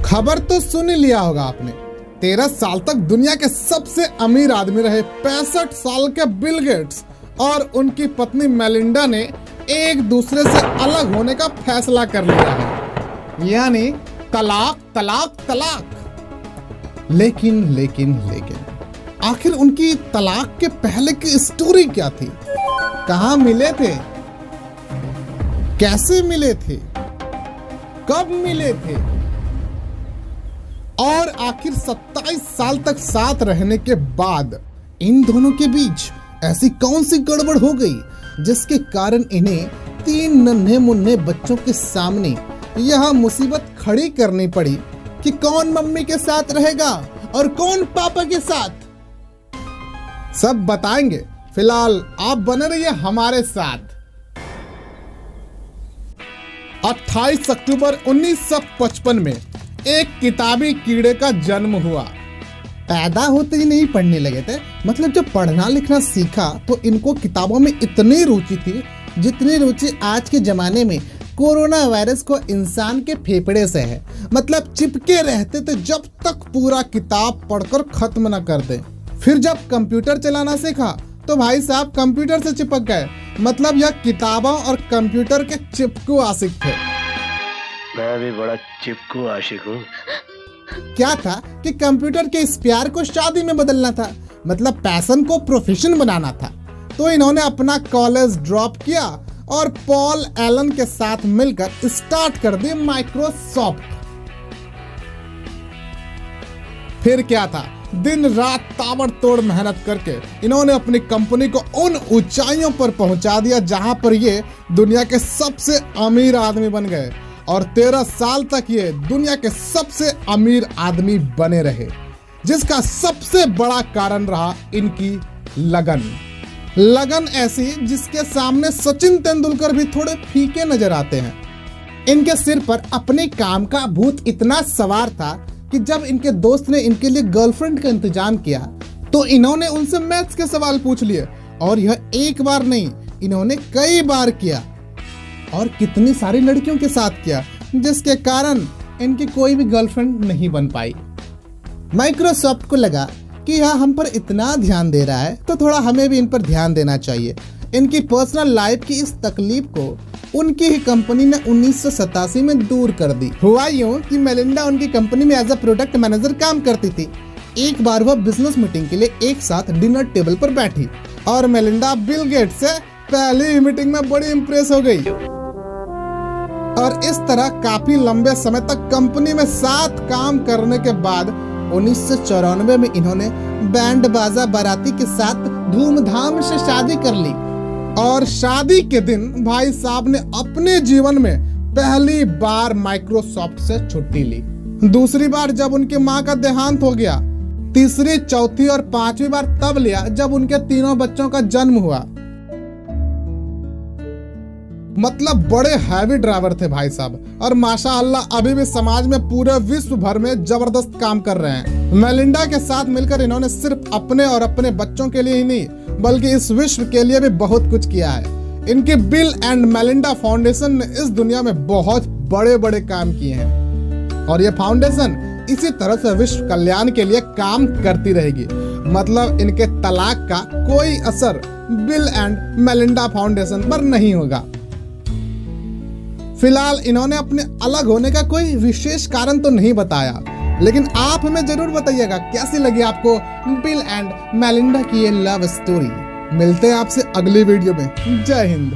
खबर तो सुन ही लिया होगा आपने। 13 साल तक दुनिया के सबसे अमीर आदमी रहे 65 साल के बिल गेट्स और उनकी पत्नी मेलिंडा ने एक दूसरे से अलग होने का फैसला कर लिया है, यानी तलाक तलाक तलाक। लेकिन आखिर उनकी तलाक के पहले की स्टोरी क्या थी? कहाँ मिले थे, कैसे मिले थे, कब मिले थे और आखिर 27 साल तक साथ रहने के बाद इन दोनों के बीच ऐसी कौन सी गड़बड़ हो गई जिसके कारण इन्हें 3 नन्हे मुन्ने बच्चों के सामने यह मुसीबत खड़ी करनी पड़ी कि कौन मम्मी के साथ रहेगा और कौन पापा के साथ। सब बताएंगे, फिलहाल आप बने रहिए हमारे साथ। 28 अक्टूबर 1955 में एक किताबी कीड़े का जन्म हुआ। पैदा होते ही नहीं पढ़ने लगे थे, मतलब जब पढ़ना लिखना सीखा तो इनको किताबों में इतनी रुचि थी जितनी रुचि आज के जमाने में कोरोना वायरस को इंसान के फेफड़े से है। मतलब चिपके रहते थे जब तक पूरा किताब पढ़कर खत्म न कर दे। फिर जब कंप्यूटर चलाना सीखा तो भाई साहब कंप्यूटर से चिपक गए। मतलब यह किताबों और कंप्यूटर के चिपकू आशिक थे। मैं भी बड़ा चिपकू आशिक हूँ। क्या था कि कंप्यूटर के इस प्यार को शादी में बदलना था, मतलब पैशन को प्रोफेशन बनाना था। तो इन्होंने अपना कॉलेज ड्रॉप किया और पॉल एलन के साथ मिलकर स्टार्ट कर दी माइक्रोसॉफ्ट। फिर क्या था, दिन रात ताबड़तोड़ मेहनत करके इन्होंने अपनी कंपनी को उन ऊंचाइयों पर पहुंचा दिया जहां पर ये दुनिया के सबसे अमीर आदमी बन गए और 13 साल तक ये दुनिया के सबसे अमीर आदमी बने रहे, जिसका सबसे बड़ा कारण रहा इनकी लगन ऐसी जिसके सामने सचिन तेंदुलकर भी थोड़े फीके नजर आते हैं। इनके सिर पर अपने काम का भूत इतना सवार था कि जब इनके दोस्त ने इनके लिए गर्लफ्रेंड का इंतजाम किया तो इन्होंने उनसे मैथ्स के सवाल पूछ लिए, और यह एक बार नहीं, इन्होंने कई बार किया और कितनी सारी लड़कियों के साथ किया, जिसके कारण इनकी कोई भी गर्लफ्रेंड नहीं बन पाई। माइक्रोसॉफ्ट को लगा कि यह हम पर इतना ध्यान दे रहा है तो थोड़ा हमें भी इन पर ध्यान देना चाहिए। इनकी पर्सनल लाइफ की इस तकलीफ को उनकी ही कंपनी ने 1987 में दूर कर दी। हुआ यूं कि मेलिंडा उनकी कंपनी में एज अ प्रोडक्ट मैनेजर काम करती थी। एक बार वह बिजनेस मीटिंग के लिए एक साथ डिनर टेबल पर बैठी और मेलिंडा बिल गेट्स से पहली मीटिंग में बड़ी इंप्रेस हो गई और इस तरह काफी लंबे समय तक कंपनी में साथ काम करने के बाद 1994 में इन्होंने बैंड बाजा बाराती के साथ धूमधाम से शादी कर ली और शादी के दिन भाई साहब ने अपने जीवन में पहली बार माइक्रोसॉफ्ट से छुट्टी ली। दूसरी बार जब उनकी मां का देहांत हो गया। तीसरी, चौथी और 5वीं बार तब लिया जब उनके तीनों बच्चों का जन्म हुआ। मतलब बड़े हैवी ड्राइवर थे भाई साहब और माशाअल्लाह अभी भी समाज में पूरे विश्व भर में जबरदस्त काम कर रहे हैं। मेलिंडा के साथ मिलकर इन्होंने सिर्फ अपने और अपने बच्चों के लिए ही नहीं बल्कि इस विश्व के लिए भी बहुत कुछ किया है। इनके बिल एंड मेलिंडा फाउंडेशन ने इस दुनिया में बहुत बड़े बड़े काम किए हैं और ये फाउंडेशन इसी तरह से विश्व कल्याण के लिए काम करती रहेगी। मतलब इनके तलाक का कोई असर बिल एंड मेलिंडा फाउंडेशन पर नहीं होगा। फिलहाल इन्होंने अपने अलग होने का कोई विशेष कारण तो नहीं बताया, लेकिन आप हमें जरूर बताइएगा कैसी लगी आपको बिल एंड मेलिंडा की ये लव स्टोरी। मिलते हैं आपसे अगली वीडियो में। जय हिंद।